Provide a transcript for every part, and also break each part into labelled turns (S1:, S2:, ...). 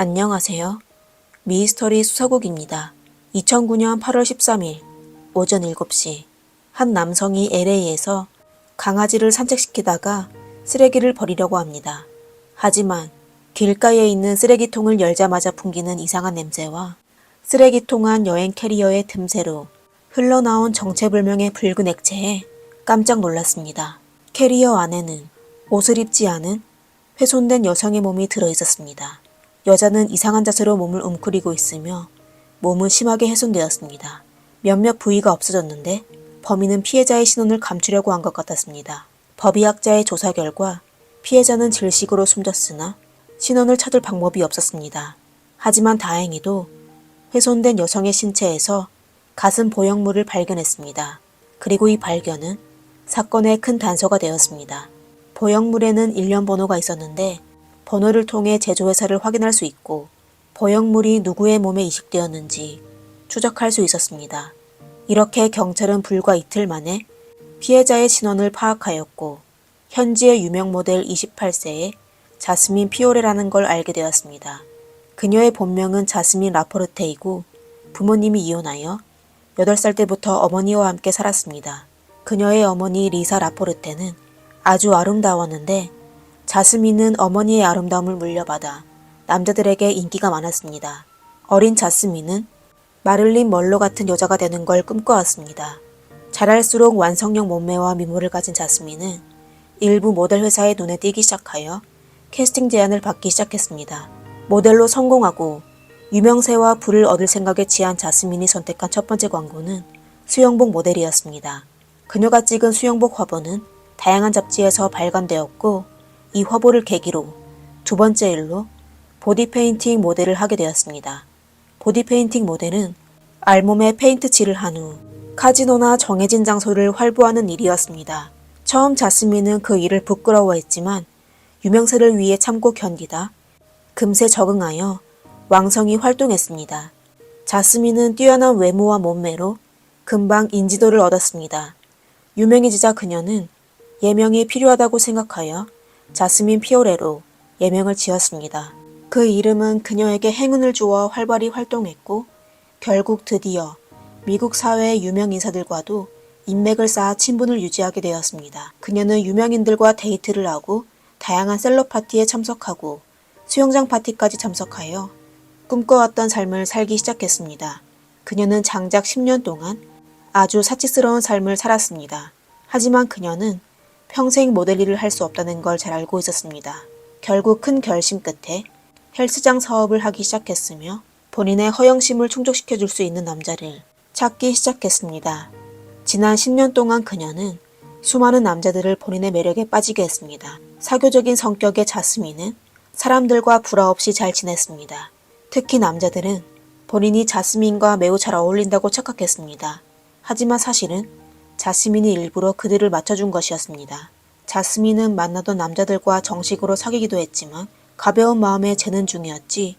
S1: 안녕하세요. 미스터리 수사국입니다. 2009년 8월 13일 오전 7시 한 남성이 LA에서 강아지를 산책시키다가 쓰레기를 버리려고 합니다. 하지만 길가에 있는 쓰레기통을 열자마자 풍기는 이상한 냄새와 쓰레기통 안 여행 캐리어의 틈새로 흘러나온 정체불명의 붉은 액체에 깜짝 놀랐습니다. 캐리어 안에는 옷을 입지 않은 훼손된 여성의 몸이 들어있었습니다. 여자는 이상한 자세로 몸을 웅크리고 있으며 몸은 심하게 훼손되었습니다. 몇몇 부위가 없어졌는데 범인은 피해자의 신원을 감추려고 한 것 같았습니다. 법의학자의 조사 결과 피해자는 질식으로 숨졌으나 신원을 찾을 방법이 없었습니다. 하지만 다행히도 훼손된 여성의 신체에서 가슴 보형물을 발견했습니다. 그리고 이 발견은 사건의 큰 단서가 되었습니다. 보형물에는 일련 번호가 있었는데 번호를 통해 제조회사를 확인할 수 있고 보형물이 누구의 몸에 이식되었는지 추적할 수 있었습니다. 이렇게 경찰은 불과 이틀 만에 피해자의 신원을 파악하였고 현지의 유명 모델 28세의 자스민 피오레라는 걸 알게 되었습니다. 그녀의 본명은 자스민 라포르테이고 부모님이 이혼하여 8살 때부터 어머니와 함께 살았습니다. 그녀의 어머니 리사 라포르테는 아주 아름다웠는데 자스민은 어머니의 아름다움을 물려받아 남자들에게 인기가 많았습니다. 어린 자스민은 마릴린 먼로 같은 여자가 되는 걸 꿈꿔왔습니다. 자랄수록 완성형 몸매와 미모를 가진 자스민은 일부 모델 회사의 눈에 띄기 시작하여 캐스팅 제안을 받기 시작했습니다. 모델로 성공하고 유명세와 부를 얻을 생각에 취한 자스민이 선택한 첫 번째 광고는 수영복 모델이었습니다. 그녀가 찍은 수영복 화보는 다양한 잡지에서 발간되었고 이 화보를 계기로 두 번째 일로 보디페인팅 모델을 하게 되었습니다. 보디페인팅 모델은 알몸에 페인트 칠을 한 후 카지노나 정해진 장소를 활보하는 일이었습니다. 처음 자스민은 그 일을 부끄러워했지만 유명세를 위해 참고 견디다 금세 적응하여 왕성히 활동했습니다. 자스민은 뛰어난 외모와 몸매로 금방 인지도를 얻었습니다. 유명해지자 그녀는 예명이 필요하다고 생각하여 자스민 피오레로 예명을 지었습니다. 그 이름은 그녀에게 행운을 주어 활발히 활동했고 결국 드디어 미국 사회의 유명 인사들과도 인맥을 쌓아 친분을 유지하게 되었습니다. 그녀는 유명인들과 데이트를 하고 다양한 셀럽 파티에 참석하고 수영장 파티까지 참석하여 꿈꿔왔던 삶을 살기 시작했습니다. 그녀는 장작 10년 동안 아주 사치스러운 삶을 살았습니다. 하지만 그녀는 평생 모델 일을 할 수 없다는 걸 잘 알고 있었습니다. 결국 큰 결심 끝에 헬스장 사업을 하기 시작했으며 본인의 허영심을 충족시켜줄 수 있는 남자를 찾기 시작했습니다. 지난 10년 동안 그녀는 수많은 남자들을 본인의 매력에 빠지게 했습니다. 사교적인 성격의 자스민은 사람들과 불화 없이 잘 지냈습니다. 특히 남자들은 본인이 자스민과 매우 잘 어울린다고 착각했습니다. 하지만 사실은 자스민이 일부러 그들을 맞춰준 것이었습니다. 자스민은 만나던 남자들과 정식으로 사귀기도 했지만 가벼운 마음에 재는 중이었지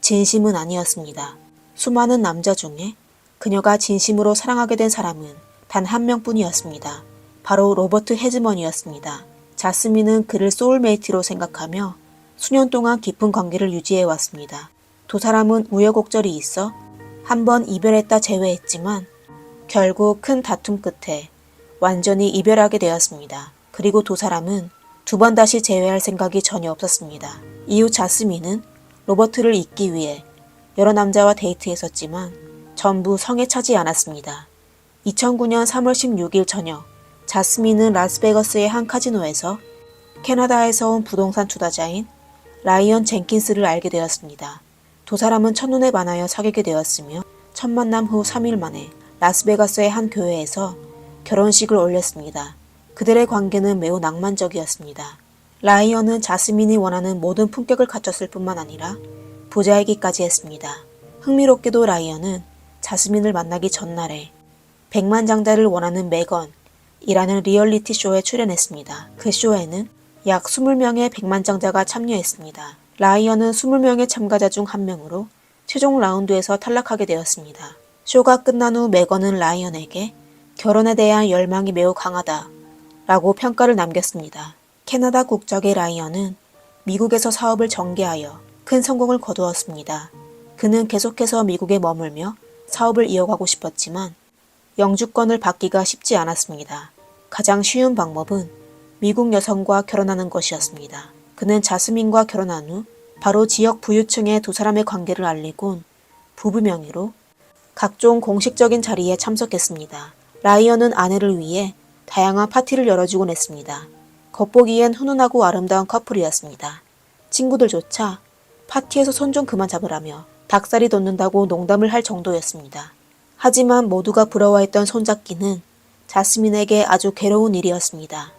S1: 진심은 아니었습니다. 수많은 남자 중에 그녀가 진심으로 사랑하게 된 사람은 단 한 명뿐이었습니다. 바로 로버트 헤즈먼이었습니다. 자스민은 그를 소울메이트로 생각하며 수년 동안 깊은 관계를 유지해왔습니다. 두 사람은 우여곡절이 있어 한 번 이별했다 제외했지만 결국 큰 다툼 끝에 완전히 이별하게 되었습니다. 그리고 두 사람은 두 번 다시 재회할 생각이 전혀 없었습니다. 이후 자스민은 로버트를 잊기 위해 여러 남자와 데이트했었지만 전부 성에 차지 않았습니다. 2009년 3월 16일 저녁 자스민은 라스베거스의 한 카지노에서 캐나다에서 온 부동산 투자자인 라이언 젠킨스를 알게 되었습니다. 두 사람은 첫눈에 반하여 사귀게 되었으며 첫 만남 후 3일 만에 라스베가스의 한 교회에서 결혼식을 올렸습니다. 그들의 관계는 매우 낭만적이었습니다. 라이언은 자스민이 원하는 모든 품격을 갖췄을 뿐만 아니라 부자이기까지 했습니다. 흥미롭게도 라이언은 자스민을 만나기 전날에 백만장자를 원하는 메건이라는 리얼리티 쇼에 출연했습니다. 그 쇼에는 약 20명의 백만장자가 참여했습니다. 라이언은 20명의 참가자 중 한 명으로 최종 라운드에서 탈락하게 되었습니다. 쇼가 끝난 후 메건은 라이언에게 결혼에 대한 열망이 매우 강하다 라고 평가를 남겼습니다. 캐나다 국적의 라이언은 미국에서 사업을 전개하여 큰 성공을 거두었습니다. 그는 계속해서 미국에 머물며 사업을 이어가고 싶었지만 영주권을 받기가 쉽지 않았습니다. 가장 쉬운 방법은 미국 여성과 결혼하는 것이었습니다. 그는 자스민과 결혼한 후 바로 지역 부유층의 두 사람의 관계를 알리곤 부부 명의로 각종 공식적인 자리에 참석했습니다. 라이언은 아내를 위해 다양한 파티를 열어주곤 했습니다. 겉보기엔 훈훈하고 아름다운 커플이었습니다. 친구들조차 파티에서 손 좀 그만 잡으라며 닭살이 돋는다고 농담을 할 정도였습니다. 하지만 모두가 부러워했던 손잡기는 자스민에게 아주 괴로운 일이었습니다.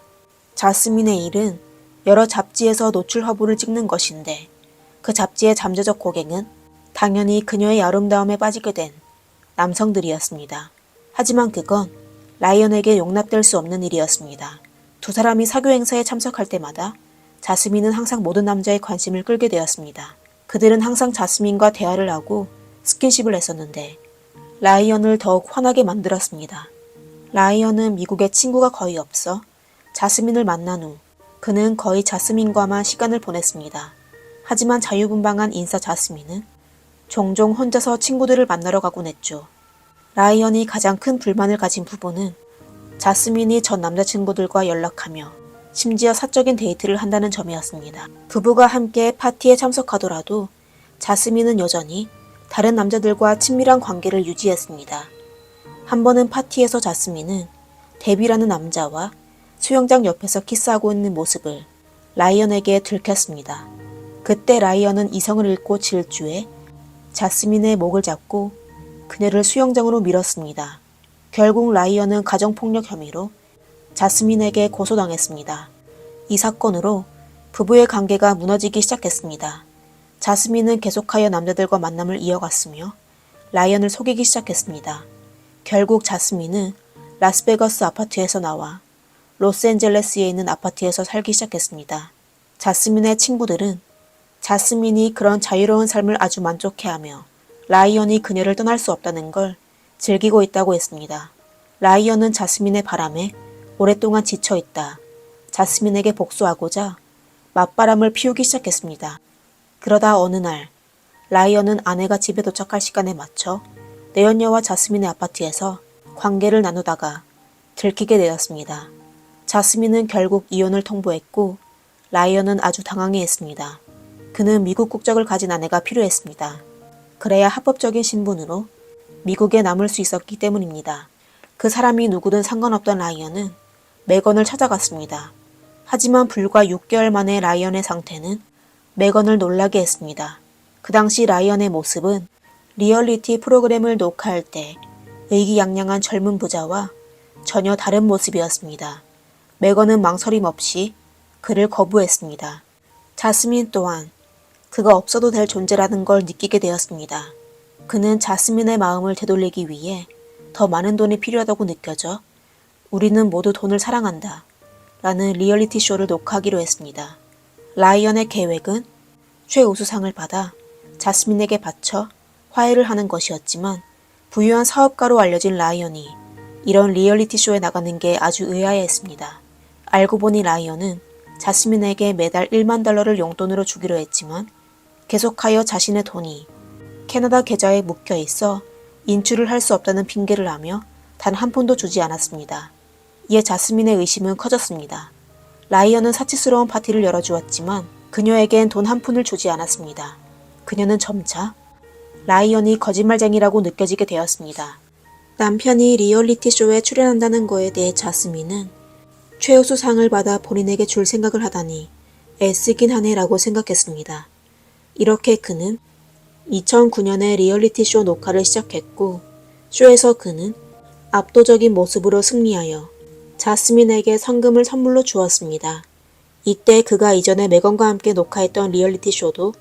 S1: 자스민의 일은 여러 잡지에서 노출 화보를 찍는 것인데 그 잡지의 잠재적 고객은 당연히 그녀의 아름다움에 빠지게 된 남성들이었습니다. 하지만 그건 라이언에게 용납될 수 없는 일이었습니다. 두 사람이 사교 행사에 참석할 때마다 자스민은 항상 모든 남자의 관심을 끌게 되었습니다. 그들은 항상 자스민과 대화를 하고 스킨십을 했었는데 라이언을 더욱 화나게 만들었습니다. 라이언은 미국에 친구가 거의 없어 자스민을 만난 후 그는 거의 자스민과만 시간을 보냈습니다. 하지만 자유분방한 인싸 자스민은 종종 혼자서 친구들을 만나러 가곤 했죠. 라이언이 가장 큰 불만을 가진 부분은 자스민이 전 남자친구들과 연락하며 심지어 사적인 데이트를 한다는 점이었습니다. 부부가 함께 파티에 참석하더라도 자스민은 여전히 다른 남자들과 친밀한 관계를 유지했습니다. 한 번은 파티에서 자스민은 데비라는 남자와 수영장 옆에서 키스하고 있는 모습을 라이언에게 들켰습니다. 그때 라이언은 이성을 잃고 질주해 자스민의 목을 잡고 그녀를 수영장으로 밀었습니다. 결국 라이언은 가정폭력 혐의로 자스민에게 고소당했습니다. 이 사건으로 부부의 관계가 무너지기 시작했습니다. 자스민은 계속하여 남자들과 만남을 이어갔으며 라이언을 속이기 시작했습니다. 결국 자스민은 라스베가스 아파트에서 나와 로스앤젤레스에 있는 아파트에서 살기 시작했습니다. 자스민의 친구들은 자스민이 그런 자유로운 삶을 아주 만족해하며 라이언이 그녀를 떠날 수 없다는 걸 즐기고 있다고 했습니다. 라이언은 자스민의 바람에 오랫동안 지쳐있다. 자스민에게 복수하고자 맞바람을 피우기 시작했습니다. 그러다 어느 날 라이언은 아내가 집에 도착할 시간에 맞춰 내연녀와 자스민의 아파트에서 관계를 나누다가 들키게 되었습니다. 자스민은 결국 이혼을 통보했고 라이언은 아주 당황해했습니다. 그는 미국 국적을 가진 아내가 필요했습니다. 그래야 합법적인 신분으로 미국에 남을 수 있었기 때문입니다. 그 사람이 누구든 상관없던 라이언은 메건을 찾아갔습니다. 하지만 불과 6개월 만에 라이언의 상태는 메건을 놀라게 했습니다. 그 당시 라이언의 모습은 리얼리티 프로그램을 녹화할 때 의기양양한 젊은 부자와 전혀 다른 모습이었습니다. 메건은 망설임 없이 그를 거부했습니다. 자스민 또한 그가 없어도 될 존재라는 걸 느끼게 되었습니다. 그는 자스민의 마음을 되돌리기 위해 더 많은 돈이 필요하다고 느껴져 우리는 모두 돈을 사랑한다 라는 리얼리티 쇼를 녹화하기로 했습니다. 라이언의 계획은 최우수상을 받아 자스민에게 바쳐 화해를 하는 것이었지만 부유한 사업가로 알려진 라이언이 이런 리얼리티 쇼에 나가는 게 아주 의아해했습니다. 알고 보니 라이언은 자스민에게 매달 1만 달러를 용돈으로 주기로 했지만 계속하여 자신의 돈이 캐나다 계좌에 묵혀 있어 인출을 할 수 없다는 핑계를 하며 단 한 푼도 주지 않았습니다. 이에 자스민의 의심은 커졌습니다. 라이언은 사치스러운 파티를 열어주었지만 그녀에겐 돈 한 푼을 주지 않았습니다. 그녀는 점차 라이언이 거짓말쟁이라고 느껴지게 되었습니다. 남편이 리얼리티 쇼에 출연한다는 거에 대해 자스민은 최우수상을 받아 본인에게 줄 생각을 하다니 애쓰긴 하네라고 생각했습니다. 이렇게 그는 2009년에 리얼리티 쇼 녹화를 시작했고 쇼에서 그는 압도적인 모습으로 승리하여 자스민에게 상금을 선물로 주었습니다. 이때 그가 이전에 메건과 함께 녹화했던 리얼리티 쇼도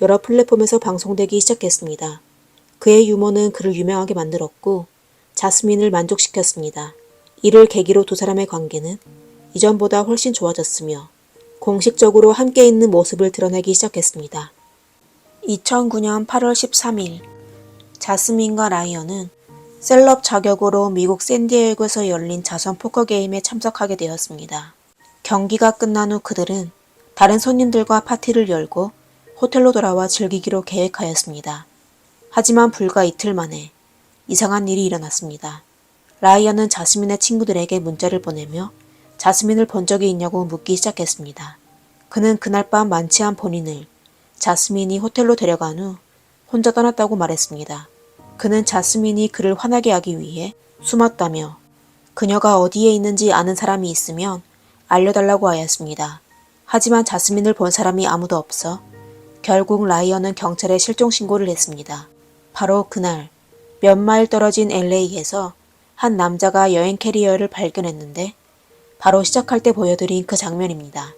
S1: 여러 플랫폼에서 방송되기 시작했습니다. 그의 유머는 그를 유명하게 만들었고 자스민을 만족시켰습니다. 이를 계기로 두 사람의 관계는 이전보다 훨씬 좋아졌으며 공식적으로 함께 있는 모습을 드러내기 시작했습니다. 2009년 8월 13일 자스민과 라이언은 셀럽 자격으로 미국 샌디에이고에서 열린 자선 포커 게임에 참석하게 되었습니다. 경기가 끝난 후 그들은 다른 손님들과 파티를 열고 호텔로 돌아와 즐기기로 계획하였습니다. 하지만 불과 이틀 만에 이상한 일이 일어났습니다. 라이언은 자스민의 친구들에게 문자를 보내며 자스민을 본 적이 있냐고 묻기 시작했습니다. 그는 그날 밤 만취한 본인을 자스민이 호텔로 데려간 후 혼자 떠났다고 말했습니다. 그는 자스민이 그를 화나게 하기 위해 숨었다며 그녀가 어디에 있는지 아는 사람이 있으면 알려달라고 하였습니다. 하지만 자스민을 본 사람이 아무도 없어 결국 라이언은 경찰에 실종 신고를 했습니다. 바로 그날 몇 마일 떨어진 LA에서 한 남자가 여행 캐리어를 발견했는데 바로 시작할 때 보여드린 그 장면입니다.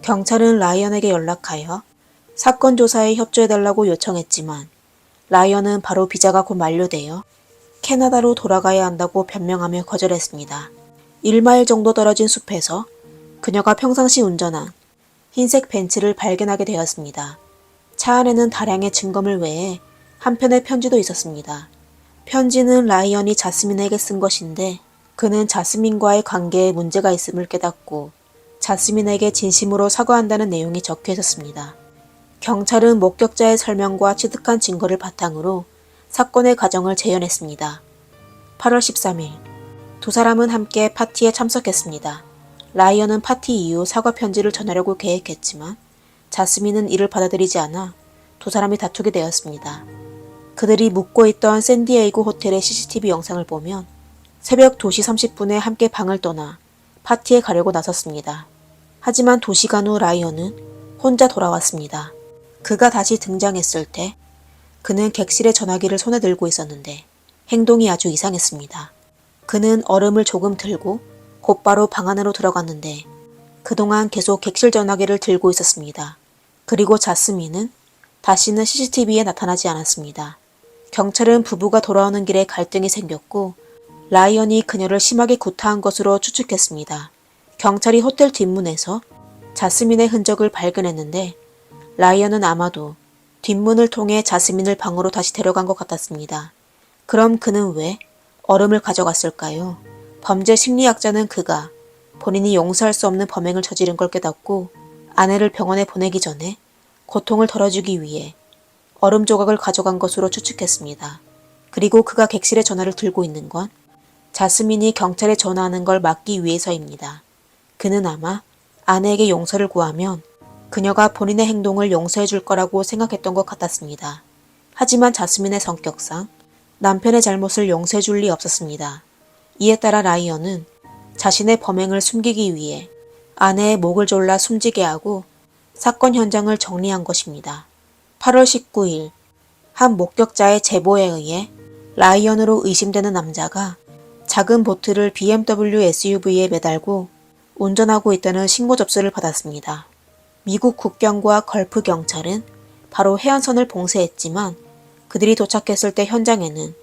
S1: 경찰은 라이언에게 연락하여 사건 조사에 협조해달라고 요청했지만 라이언은 바로 비자가 곧 만료되어 캐나다로 돌아가야 한다고 변명하며 거절했습니다. 1마일 정도 떨어진 숲에서 그녀가 평상시 운전한 흰색 벤츠를 발견하게 되었습니다. 차 안에는 다량의 증거물 외에 한 편의 편지도 있었습니다. 편지는 라이언이 자스민에게 쓴 것인데 그는 자스민과의 관계에 문제가 있음을 깨닫고 자스민에게 진심으로 사과한다는 내용이 적혀 있었습니다. 경찰은 목격자의 설명과 취득한 증거를 바탕으로 사건의 과정을 재현했습니다. 8월 13일, 두 사람은 함께 파티에 참석했습니다. 라이언은 파티 이후 사과 편지를 전하려고 계획했지만 자스민은 이를 받아들이지 않아 두 사람이 다투게 되었습니다. 그들이 묵고 있던 샌디에이고 호텔의 CCTV 영상을 보면 새벽 2시 30분에 함께 방을 떠나 파티에 가려고 나섰습니다. 하지만 2시간 후 라이언은 혼자 돌아왔습니다. 그가 다시 등장했을 때 그는 객실의 전화기를 손에 들고 있었는데 행동이 아주 이상했습니다. 그는 얼음을 조금 들고 곧바로 방 안으로 들어갔는데 그동안 계속 객실 전화기를 들고 있었습니다. 그리고 자스민은 다시는 CCTV에 나타나지 않았습니다. 경찰은 부부가 돌아오는 길에 갈등이 생겼고 라이언이 그녀를 심하게 구타한 것으로 추측했습니다. 경찰이 호텔 뒷문에서 자스민의 흔적을 발견했는데 라이언은 아마도 뒷문을 통해 자스민을 방으로 다시 데려간 것 같았습니다. 그럼 그는 왜 얼음을 가져갔을까요? 범죄 심리학자는 그가 본인이 용서할 수 없는 범행을 저지른 걸 깨닫고 아내를 병원에 보내기 전에 고통을 덜어주기 위해 얼음 조각을 가져간 것으로 추측했습니다. 그리고 그가 객실의 전화를 들고 있는 건 자스민이 경찰에 전화하는 걸 막기 위해서입니다. 그는 아마 아내에게 용서를 구하면 그녀가 본인의 행동을 용서해 줄 거라고 생각했던 것 같았습니다. 하지만 자스민의 성격상 남편의 잘못을 용서해 줄 리 없었습니다. 이에 따라 라이언은 자신의 범행을 숨기기 위해 아내의 목을 졸라 숨지게 하고 사건 현장을 정리한 것입니다. 8월 19일, 한 목격자의 제보에 의해 라이언으로 의심되는 남자가 작은 보트를 BMW SUV에 매달고 운전하고 있다는 신고 접수를 받았습니다. 미국 국경과 걸프 경찰은 바로 해안선을 봉쇄했지만 그들이 도착했을 때 현장에는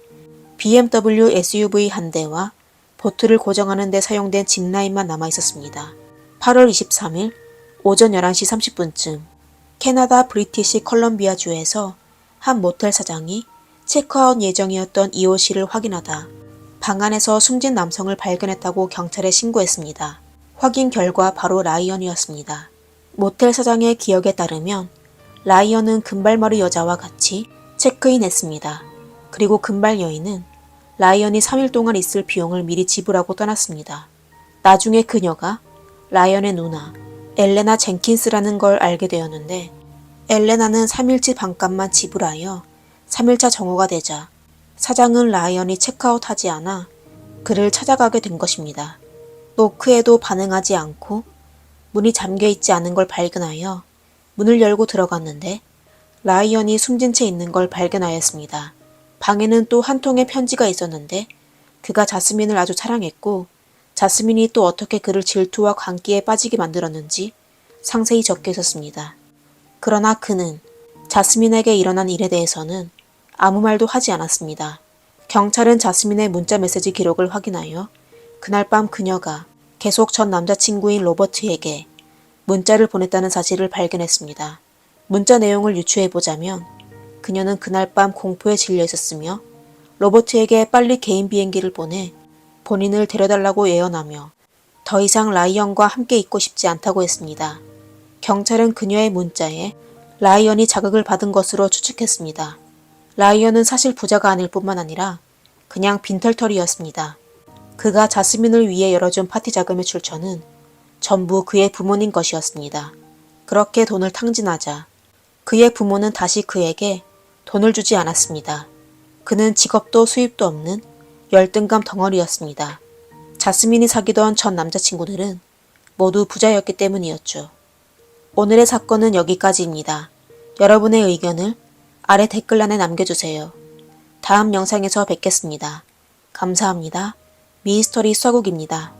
S1: BMW SUV 한 대와 보트를 고정하는 데 사용된 짚라인만 남아 있었습니다. 8월 23일 오전 11시 30분쯤 캐나다 브리티시 컬럼비아주에서 한 모텔 사장이 체크아웃 예정이었던 이호실을 확인하다 방 안에서 숨진 남성을 발견했다고 경찰에 신고했습니다. 확인 결과 바로 라이언이었습니다. 모텔 사장의 기억에 따르면 라이언은 금발머리 여자와 같이 체크인했습니다. 그리고 금발 여인은 라이언이 3일 동안 있을 비용을 미리 지불하고 떠났습니다. 나중에 그녀가 라이언의 누나 엘레나 젠킨스라는 걸 알게 되었는데 엘레나는 3일치 방값만 지불하여 3일차 정오가 되자 사장은 라이언이 체크아웃하지 않아 그를 찾아가게 된 것입니다. 노크에도 반응하지 않고 문이 잠겨있지 않은 걸 발견하여 문을 열고 들어갔는데 라이언이 숨진 채 있는 걸 발견하였습니다. 방에는 또 한 통의 편지가 있었는데 그가 자스민을 아주 사랑했고 자스민이 또 어떻게 그를 질투와 광기에 빠지게 만들었는지 상세히 적혀 있었습니다. 그러나 그는 자스민에게 일어난 일에 대해서는 아무 말도 하지 않았습니다. 경찰은 자스민의 문자 메시지 기록을 확인하여 그날 밤 그녀가 계속 전 남자친구인 로버트에게 문자를 보냈다는 사실을 발견했습니다. 문자 내용을 유추해보자면 그녀는 그날 밤 공포에 질려 있었으며 로버트에게 빨리 개인 비행기를 보내 본인을 데려달라고 예언하며 더 이상 라이언과 함께 있고 싶지 않다고 했습니다. 경찰은 그녀의 문자에 라이언이 자극을 받은 것으로 추측했습니다. 라이언은 사실 부자가 아닐 뿐만 아니라 그냥 빈털터리였습니다. 그가 자스민을 위해 열어준 파티 자금의 출처는 전부 그의 부모님 것이었습니다. 그렇게 돈을 탕진하자 그의 부모는 다시 그에게 돈을 주지 않았습니다. 그는 직업도 수입도 없는 열등감 덩어리였습니다. 자스민이 사귀던 전 남자친구들은 모두 부자였기 때문이었죠. 오늘의 사건은 여기까지입니다. 여러분의 의견을 아래 댓글란에 남겨주세요. 다음 영상에서 뵙겠습니다. 감사합니다. 미스터리 수사국입니다.